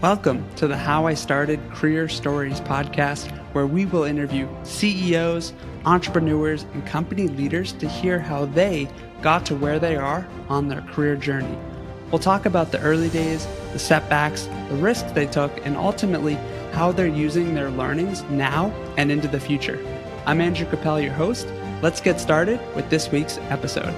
Welcome to the How I Started Career Stories podcast, where we will interview CEOs, entrepreneurs, and company leaders to hear how they got to where they are on their career journey. We'll talk about the early days, the setbacks, the risks they took, and ultimately how they're using their learnings now and into the future. I'm Andrew Kappel, your host. Let's get started with this week's episode.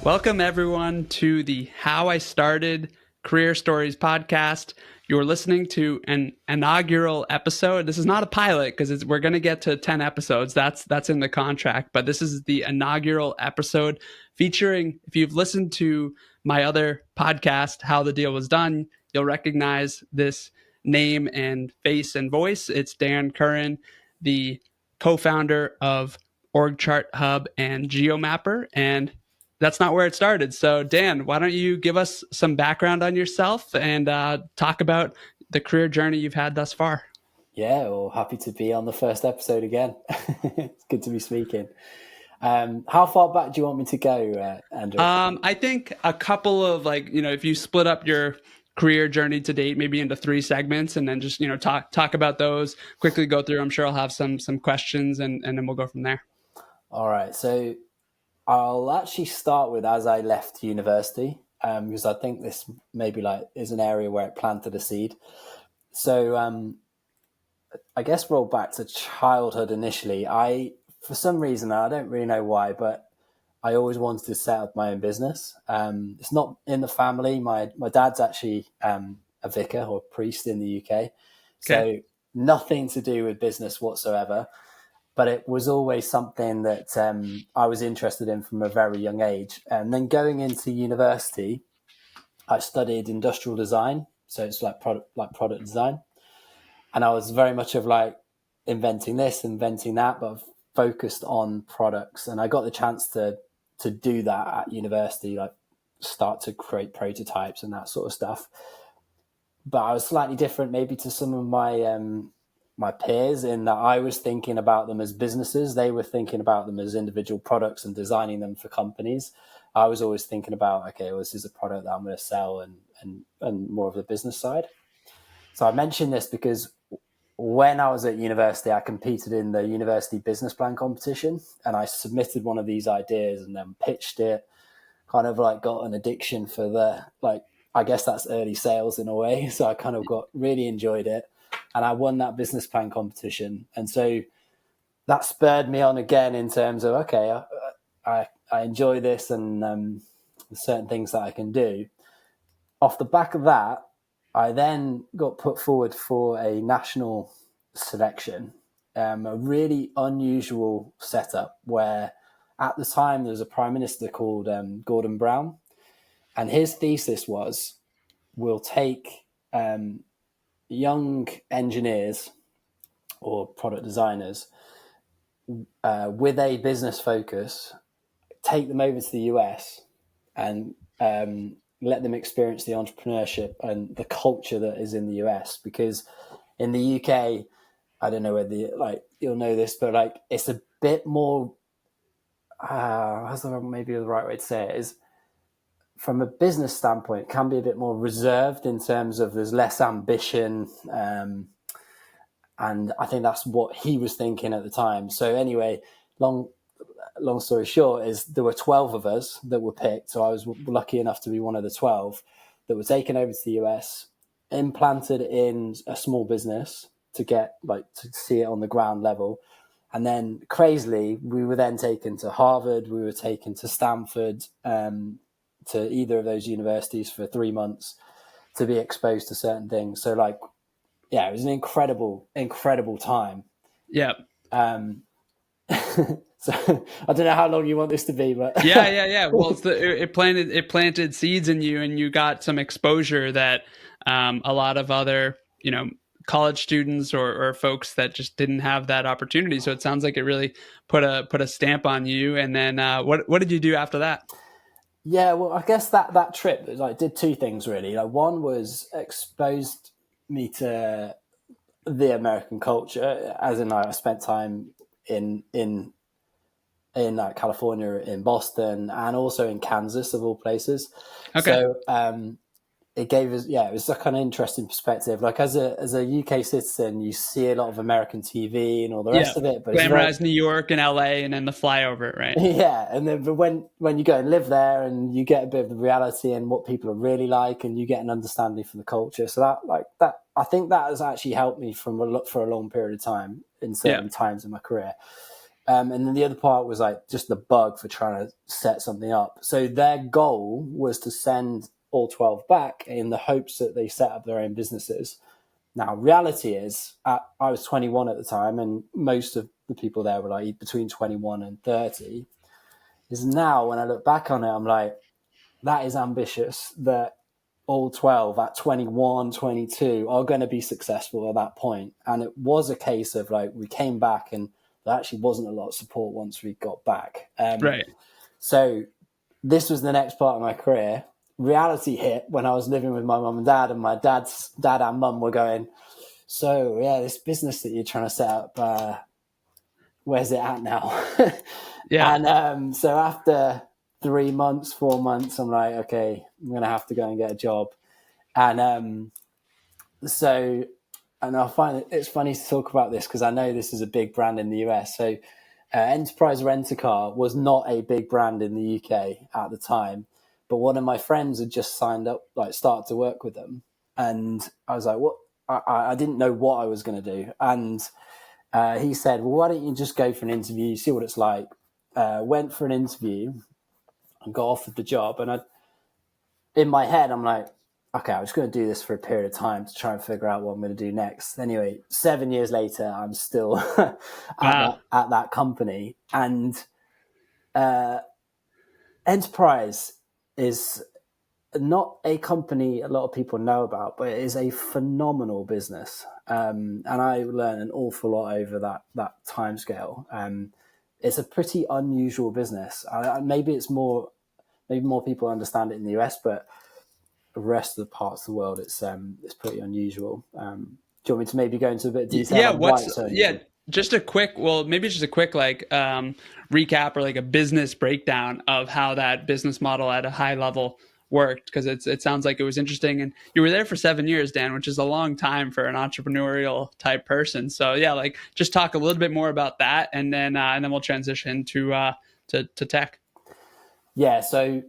Welcome, everyone, to the How I Started Career Stories podcast. You're listening to an inaugural episode. This is not a pilot because we're going to get to 10 episodes. That's in the contract. But this is the inaugural episode featuring, if you've listened to my other podcast, How the Deal Was Done, you'll recognize this name and face and voice. It's Dan Currin, the co-founder of OrgChart Hub and GeoMapper. And that's not where it started. So, Dan, why don't you give us some background on yourself and talk about the career journey you've had thus far? Yeah, well, happy to be on the first episode again. It's good to be speaking. How far back do you want me to go, Andrew? I think a couple of if you split up your career journey to date, maybe into 3 segments, and then just, talk about those, quickly go through. I'm sure I'll have some questions and then we'll go from there. All right. So I'll actually start with as I left university, because I think this maybe is an area where it planted a seed. So I guess roll back to childhood initially. For some reason, I don't really know why, but I always wanted to set up my own business. It's not in the family. My dad's actually a vicar or a priest in the UK. So nothing to do with business whatsoever. But it was always something that I was interested in from a very young age. And then going into university, I studied industrial design. So it's like product design. And I was very much of inventing this, inventing that, but focused on products. And I got the chance to do that at university, start to create prototypes and that sort of stuff. But I was slightly different maybe to some of my peers in that I was thinking about them as businesses. They were thinking about them as individual products and designing them for companies. I was always thinking about, okay, well, this is a product that I'm going to sell and more of the business side. So I mention this because when I was at university, I competed in the university business plan competition, and I submitted one of these ideas and then pitched it, kind of got an addiction for I guess that's early sales in a way. So I kind of really enjoyed it. And I won that business plan competition. And so that spurred me on again in terms of, okay, I enjoy this and certain things that I can do. Off the back of that, I then got put forward for a national selection, a really unusual setup where at the time there was a prime minister called Gordon Brown. And his thesis was, we'll take young engineers or product designers with a business focus, take them over to the US and let them experience the entrepreneurship and the culture that is in the US. Because in the UK, I don't know whether you'll know this, but it's a bit more, maybe the right way to say it is, from a business standpoint, it can be a bit more reserved in terms of there's less ambition. And I think that's what he was thinking at the time. So anyway, long story short is there were 12 of us that were picked. So I was lucky enough to be one of the 12 that were taken over to the US, implanted in a small business to get to see it on the ground level. And then crazily, we were then taken to Harvard. We were taken to Stanford, to either of those universities for 3 months to be exposed to certain things. So it was an incredible time. Yeah. So I don't know how long you want this to be, but yeah. Well, it planted seeds in you, and you got some exposure that a lot of other, college students or folks that just didn't have that opportunity. So it sounds like it really put a stamp on you. And then what did you do after that? Yeah, well, I guess that trip did 2 things really. One was exposed me to the American culture, as in I spent time in in California, in Boston, and also in Kansas, of all places. Okay. So it gave us, it was a kind of interesting perspective. Like as a UK citizen, you see a lot of American TV and all the rest of it, but it's very glamorized New York and LA, and then the flyover, right? yeah. And then but when you go and live there, and you get a bit of the reality and what people are really like, and you get an understanding for the culture. So that I think that has actually helped me for a long period of time in certain times in my career. And then the other part was like just the bug for trying to set something up. So their goal was to send all 12 back in the hopes that they set up their own businesses. Now, reality is, I was 21 at the time, and most of the people there were like between 21 and 30. Is now, when I look back on it, I'm like, that is ambitious that all 12 at 21, 22 are going to be successful at that point. And it was a case of like, we came back and there actually wasn't a lot of support once we got back. Right. So this was the next part of my career. Reality hit when I was living with my mum and dad, and my dad's dad and mum were going, so yeah, this business that you're trying to set up, where's it at now? Yeah. And so after 3 months, 4 months, I'm like, okay, I'm going to have to go and get a job. And and I find it's funny to talk about this because I know this is a big brand in the US. So Enterprise Rent-A-Car was not a big brand in the UK at the time. But one of my friends had just signed up, like started to work with them. And I was like, what? I didn't know what I was going to do. And he said, well, why don't you just go for an interview, see what it's like. Went for an interview and got offered the job. And in my head, I'm like, okay, I'm just going to do this for a period of time to try and figure out what I'm going to do next. Anyway, 7 years later, I'm still at that company. And Enterprise is not a company a lot of people know about, but it is a phenomenal business. And I learned an awful lot over that time scale. It's a pretty unusual business. Maybe more people understand it in the US, but the rest of the parts of the world, it's pretty unusual. Do you want me to maybe go into a bit of detail? Just a quick recap or like a business breakdown of how that business model at a high level worked, because it sounds like it was interesting. And you were there for 7 years, Dan, which is a long time for an entrepreneurial type person. So yeah, like just talk a little bit more about that, and then we'll transition to tech. Yeah, so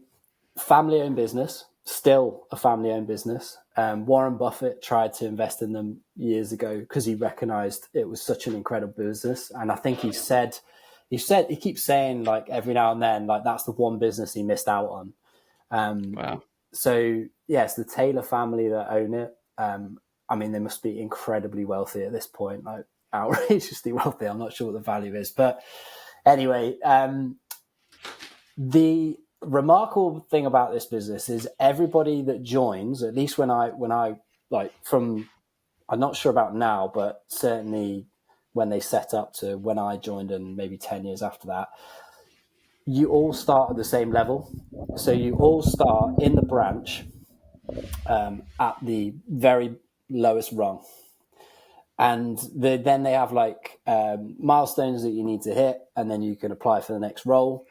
family-owned business, still a family-owned business. Warren Buffett tried to invest in them years ago because he recognized it was such an incredible business. And I think he keeps saying like every now and then, like that's the one business he missed out on. Wow. So yes, the Taylor family that own it. I mean, they must be incredibly wealthy at this point, like outrageously wealthy. I'm not sure what the value is, but anyway, the remarkable thing about this business is everybody that joins, at least when I like from, I'm not sure about now, but certainly when they set up to when I joined and maybe 10 years after that, you all start at the same level. So you all start in the branch at the very lowest rung. And then they have like milestones that you need to hit, and then you can apply for the next role.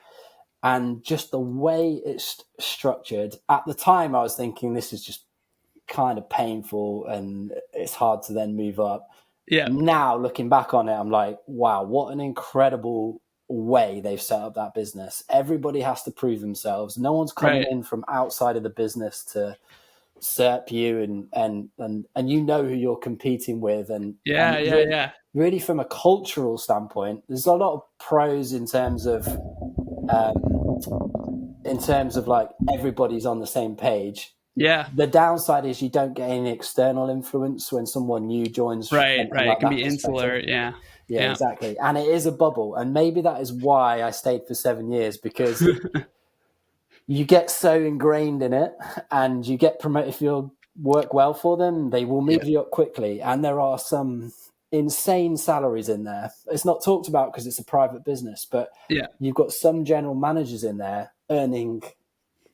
And just the way it's structured, at the time I was thinking this is just kind of painful and it's hard to then move up. Yeah. Now looking back on it, I'm like, wow, what an incredible way they've set up that business. Everybody has to prove themselves. No one's coming in from outside of the business to serp you, and you know who you're competing with. And really from a cultural standpoint, there's a lot of pros in terms of like everybody's on the same page. Yeah. The downside is you don't get any external influence when someone new joins. Right. Like it can be insular. Yeah, exactly. And it is a bubble. And maybe that is why I stayed for 7 years, because you get so ingrained in it, and you get promoted. If you work well for them, they will move you up quickly. And there are some insane salaries in there. It's not talked about because it's a private business, but you've got some general managers in there earning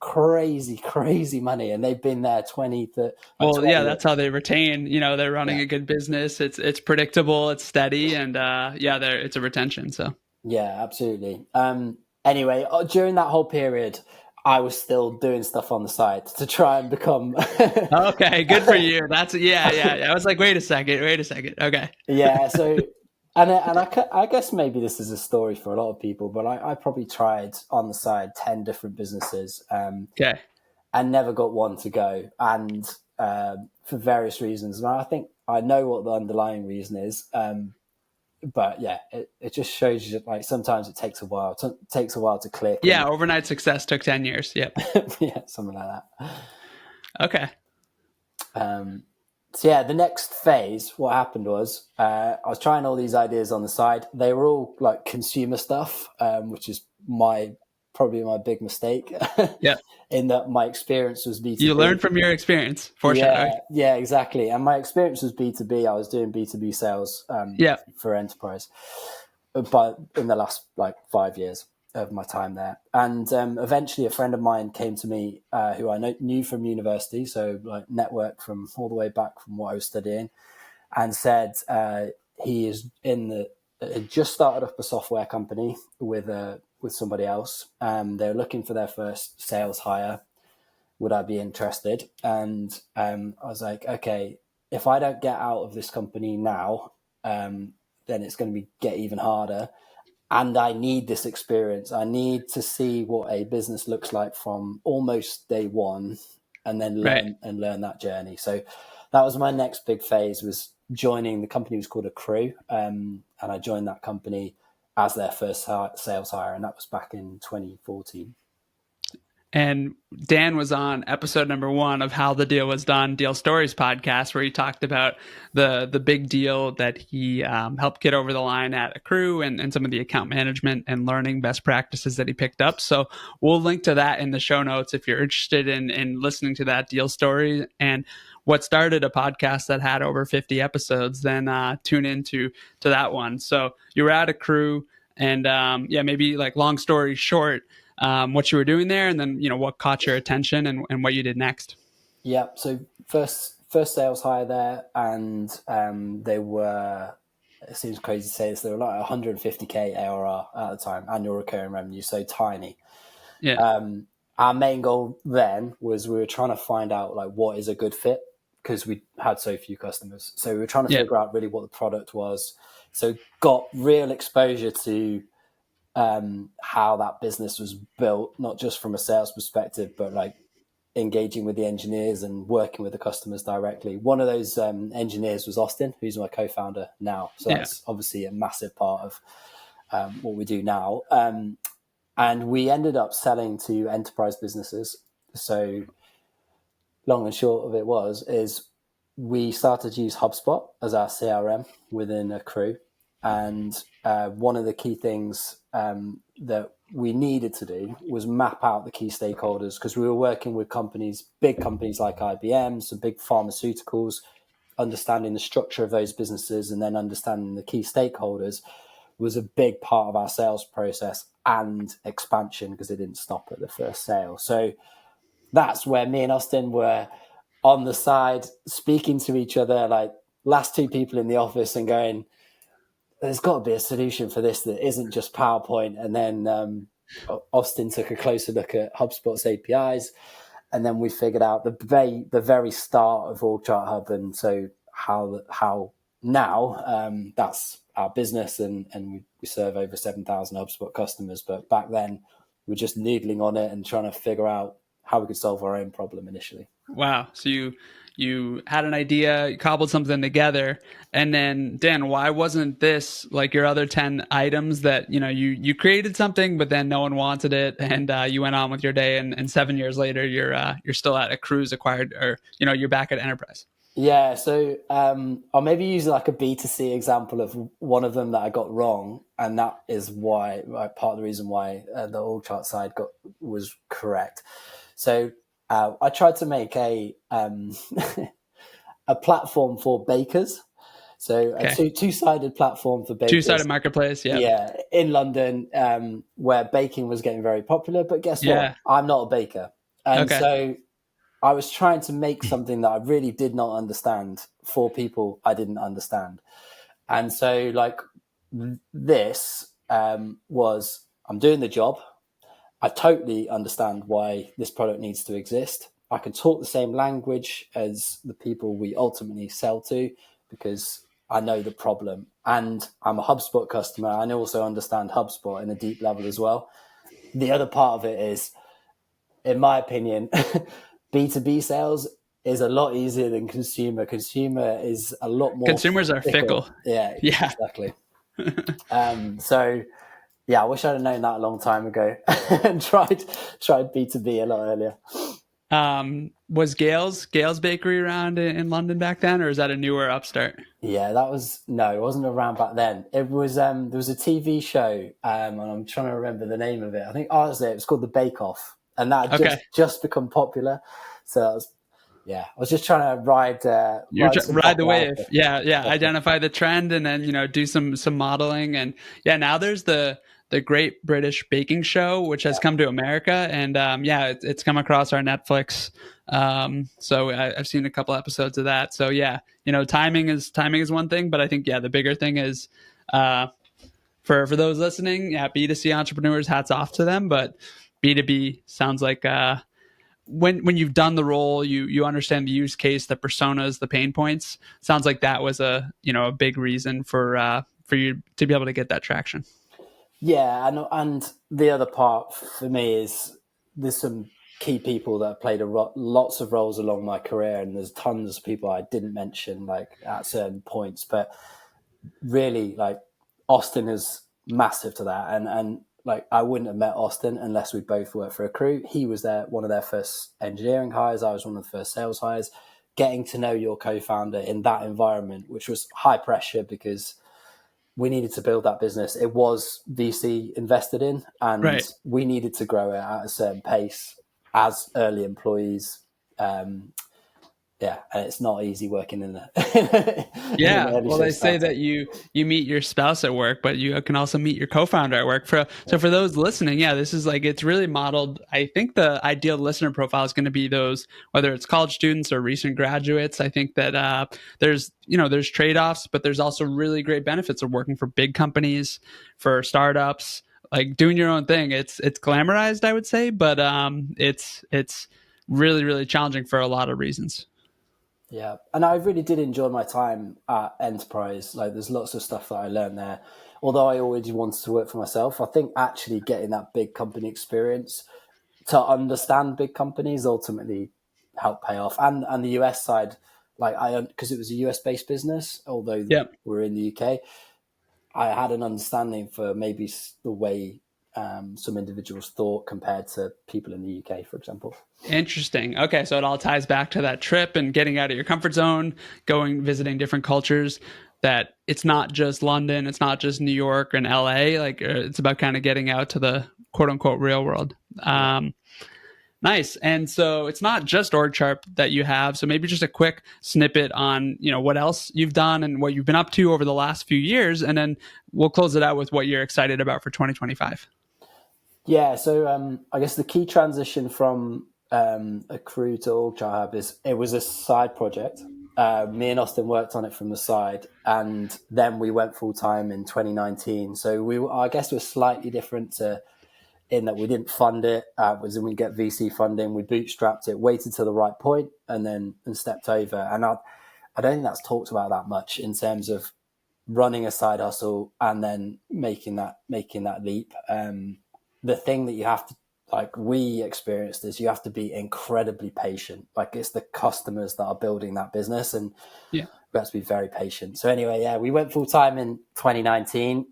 crazy money, and they've been there 20 to 20 years. That's how they retain. They're running a good business. It's predictable, it's steady, and it's a retention. So Yeah, absolutely. Anyway, during that whole period, I was still doing stuff on the side to try and become. Okay, good for you. That's yeah. I was like, wait a second. Okay. Yeah, so I guess maybe this is a story for a lot of people, but I probably tried on the side 10 different businesses, Okay. and never got one to go, and for various reasons. And I think I know what the underlying reason is, but yeah, it just shows you that, like, sometimes it takes a while. Takes a while to click, Yeah, and overnight success took 10 years. Yep. yeah, something like that. Okay. So yeah, the next phase, what happened was I was trying all these ideas on the side. They were all like consumer stuff, which is probably my big mistake. Yep. In that my experience was You B2B. learned from your experience. Foreshadowing. Yeah, exactly. And my experience was B2B. I was doing B2B sales Yep. for enterprise, but in the last like 5 years of my time there. And eventually a friend of mine came to me who I knew from university, so like network from all the way back from what I was studying, and said he is just started up a software company with somebody else. They're looking for their first sales hire. Would I be interested? And I was like, okay, if I don't get out of this company now, then it's going to get even harder. And I need this experience. I need to see what a business looks like from almost day one, and then Right. learn that journey. So that was my next big phase, was joining the company. Was called Accrue, and I joined that company as their first sales hire, and that was back in 2014. And Dan was on episode number 1 of How the Deal Was Done, Deal Stories podcast, where he talked about the big deal that he helped get over the line at Accrue, and some of the account management and learning best practices that he picked up. So we'll link to that in the show notes if you're interested in listening to that deal story. And what started a podcast that had over 50 episodes, then tune into that one. So you were at Accrue, and maybe like long story short, what you were doing there, and then what caught your attention, and what you did next. Yeah. So first sales hire there, and they were. It seems crazy to say this. They were like 150k ARR at the time, annual recurring revenue, so tiny. Yeah. Our main goal then was we were trying to find out like what is a good fit, because we had so few customers. So we were trying to Yeah. figure out really what the product was. So got real exposure to how that business was built, not just from a sales perspective, but like engaging with the engineers and working with the customers directly. One of those engineers was Austin, who's my co-founder now. So that's obviously a massive part of what we do now. And we ended up selling to enterprise businesses. So long and short of it is we started to use HubSpot as our CRM within Accrue. And one of the key things that we needed to do was map out the key stakeholders, because we were working with big companies like IBM, some big pharmaceuticals, understanding the structure of those businesses and then understanding the key stakeholders was a big part of our sales process and expansion, because it didn't stop at the first sale. So that's where me and Austin were on the side speaking to each other, like last two people in the office, and going, there's got to be a solution for this that isn't just PowerPoint. And then Austin took a closer look at HubSpot's APIs, and then we figured out the very start of OrgChart Hub, and so how now that's our business, and we serve over 7,000 HubSpot customers. But back then, we were just noodling on it and trying to figure out how we could solve our own problem initially. Wow. So you had an idea, you cobbled something together, and then Dan, why wasn't this like your other 10 items that you created something, but then no one wanted it, and you went on with your day, and 7 years later you're still at Accrue's acquired, or you're back at Enterprise. Yeah, so I'll maybe use like a B2C example of one of them that I got wrong, and that is why part of the reason why the OrgChart side was correct. So I tried to make a a platform for bakers, so a two-sided platform for bakers, two-sided marketplace. Yeah, in London, where baking was getting very popular. But guess what? I'm not a baker, and so I was trying to make something that I really did not understand for people I didn't understand. And so like this was I'm doing the job. I totally understand why this product needs to exist. I can talk the same language as the people we ultimately sell to because I know the problem. And I'm a HubSpot customer and I also understand HubSpot in a deep level as well. The other part of it is, in my opinion, B2B sales is a lot easier than consumer. Consumer is a lot more Consumers are fickle. Yeah, Yeah. exactly. So yeah, I wish I'd have known that a long time ago and tried B2B a lot earlier. Was Gale's Bakery around in London back then, or is that a newer upstart? Yeah, it wasn't around back then. It was there was a TV show, and I'm trying to remember the name of it. I think it was called The Bake Off, and that had Okay. just become popular. So I was just trying to ride Ride the wave. Yeah. Identify the trend and then, do some modeling. And yeah, now there's the Great British Baking Show, which has come to America. And it's come across our Netflix. So I've seen a couple episodes of that. So yeah, timing is one thing, but I think, the bigger thing is, for those listening, B2C entrepreneurs, hats off to them, but B2B sounds like, when you've done the role, you understand the use case, the personas, the pain points. Sounds like that was a big reason for you to be able to get that traction. Yeah, and the other part for me is there's some key people that have played lots of roles along my career, and there's tons of people I didn't mention like at certain points, but really like Austin is massive to that, and like I wouldn't have met Austin unless we both worked for a crew. He was one of their first engineering hires. I was one of the first sales hires. Getting to know your co-founder in that environment, which was high pressure because we needed to build that business. It was VC invested in, and Right. we needed to grow it at a certain pace as early employees. And it's not easy working in Well, they say that you meet your spouse at work, but you can also meet your co-founder at work. So for those listening, this is like, it's really modeled. I think the ideal listener profile is going to be those, whether it's college students or recent graduates. I think that there's trade-offs, but there's also really great benefits of working for big companies, for startups, like doing your own thing. It's glamorized, I would say, but it's really, really challenging for a lot of reasons. Yeah, and I really did enjoy my time at Enterprise. Like, there's lots of stuff that I learned there. Although I always wanted to work for myself, I think actually getting that big company experience to understand big companies ultimately helped pay off. And the US side, like because it was a US based business, although we're in the UK, I had an understanding for maybe the way some individuals thought compared to people in the UK, for example. Interesting. Okay, so it all ties back to that trip and getting out of your comfort zone, visiting different cultures. That it's not just London, it's not just New York and LA. Like, it's about kind of getting out to the quote unquote real world. Nice. And so it's not just OrgChart that you have. So maybe just a quick snippet on, what else you've done and what you've been up to over the last few years. And then we'll close it out with what you're excited about for 2025. Yeah. So I guess the key transition from a crew to OrgChart Hub is it was a side project. Me and Austin worked on it from the side, and then we went full time in 2019. So I guess, we're slightly different in that we didn't fund it. Was when we get VC funding, we bootstrapped it, waited to the right point, and stepped over. And I don't think that's talked about that much in terms of running a side hustle and then making that leap. The thing that you have to, like we experienced, is you have to be incredibly patient. Like, it's the customers that are building that business, and we have to be very patient. So anyway, we went full time in 2019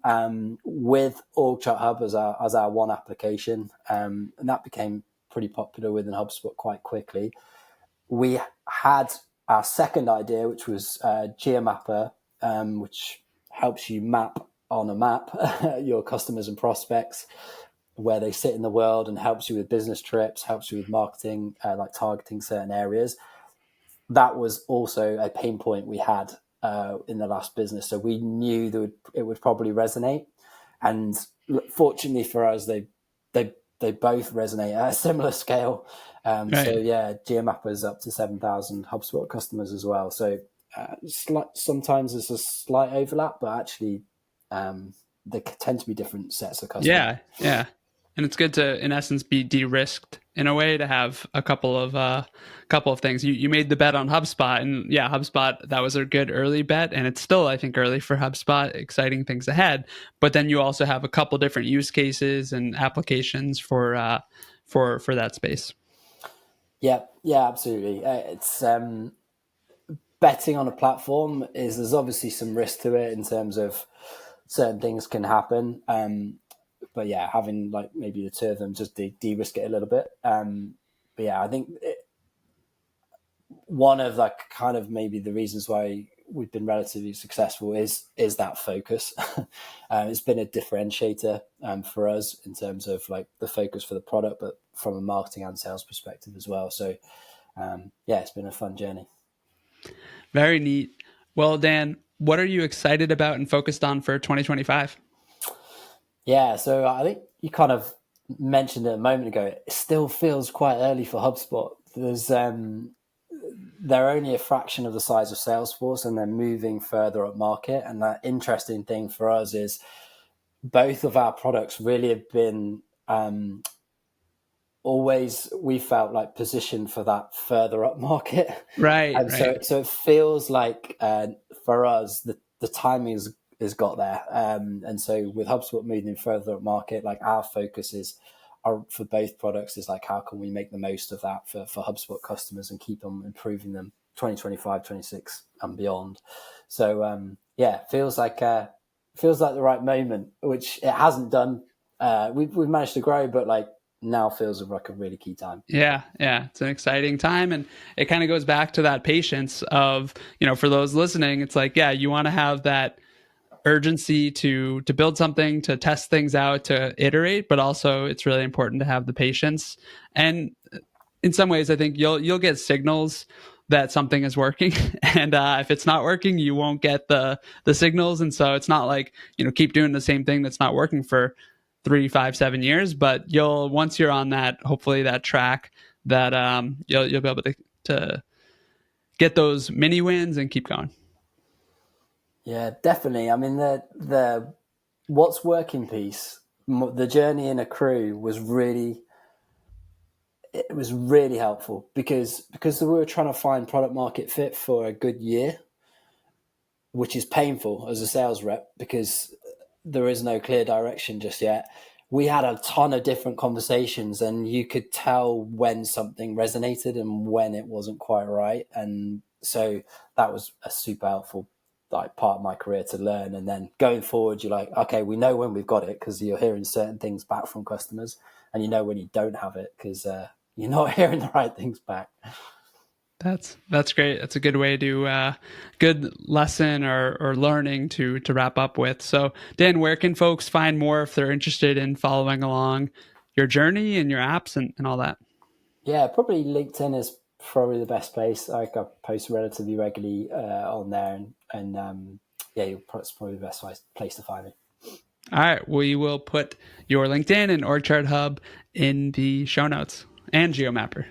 with OrgChart Hub as our one application, and that became pretty popular within HubSpot quite quickly. We had our second idea, which was GeoMapper, which helps you map on a map your customers and prospects, where they sit in the world, and helps you with business trips, helps you with marketing, like targeting certain areas. That was also a pain point we had in the last business. So we knew that it would probably resonate. And fortunately for us, they both resonate at a similar scale. So GeoMapper is up to 7,000 HubSpot customers as well. So sometimes there's a slight overlap, but actually they tend to be different sets of customers. Yeah. And it's good to, in essence, be de-risked in a way, to have a couple of things. You made the bet on HubSpot, and yeah, HubSpot, that was a good early bet, and it's still, I think, early for HubSpot. Exciting things ahead. But then you also have a couple different use cases and applications for that space. Yeah, absolutely. It's betting on a platform there's obviously some risk to it in terms of certain things can happen. But yeah, having like maybe the two of them just de-risk it a little bit. But yeah, I think one of like kind of maybe the reasons why we've been relatively successful is that focus. It's been a differentiator for us in terms of like the focus for the product, but from a marketing and sales perspective as well. So yeah, it's been a fun journey. Very neat. Well, Dan, what are you excited about and focused on for 2025? Yeah, so I think you kind of mentioned it a moment ago. It still feels quite early for HubSpot. They're only a fraction of the size of Salesforce, and they're moving further up market. And that interesting thing for us is both of our products really have been always, we felt like, positioned for that further up market. Right. And so it feels like for us the timing has got there. And so with HubSpot moving further up market, like our focus for both products is like, how can we make the most of that for HubSpot customers and keep on improving them 2025, 26 and beyond. So yeah, feels like the right moment, which it hasn't done. We've managed to grow, but like now feels like a really key time. Yeah. It's an exciting time. And it kind of goes back to that patience of, for those listening, it's like, yeah, you want to have that urgency to build something, to test things out, to iterate, but also it's really important to have the patience. And in some ways, I think you'll get signals that something is working, and if it's not working, you won't get the signals. And so it's not like keep doing the same thing that's not working for 3, 5, 7 years, but once you're on that, hopefully that track, that you'll be able to get those mini wins and keep going. Yeah, definitely. I mean, the what's working piece, the journey in a crew was really helpful because we were trying to find product market fit for a good year, which is painful as a sales rep because there is no clear direction just yet. We had a ton of different conversations, and you could tell when something resonated and when it wasn't quite right. And so that was a super helpful like part of my career to learn. And then going forward, you're like, okay, we know when we've got it because you're hearing certain things back from customers, and you know when you don't have it because you're not hearing the right things back. That's great. That's a good way to good lesson or learning to wrap up with. So Dan, where can folks find more if they're interested in following along your journey and your apps and all that? Yeah, probably LinkedIn is probably the best place. I post relatively regularly on there, and yeah, it's probably the best place to find me. All right, we will put your LinkedIn and OrgChart Hub in the show notes, and GeoMapper.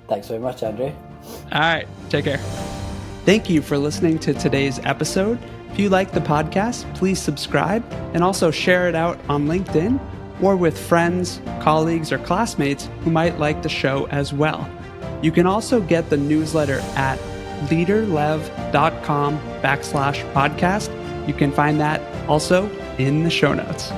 Thanks very much, Andrew. All right, take care. Thank you for listening to today's episode. If you like the podcast, please subscribe and also share it out on LinkedIn or with friends, colleagues, or classmates who might like the show as well. You can also get the newsletter at leaderlev.com/podcast. You can find that also in the show notes.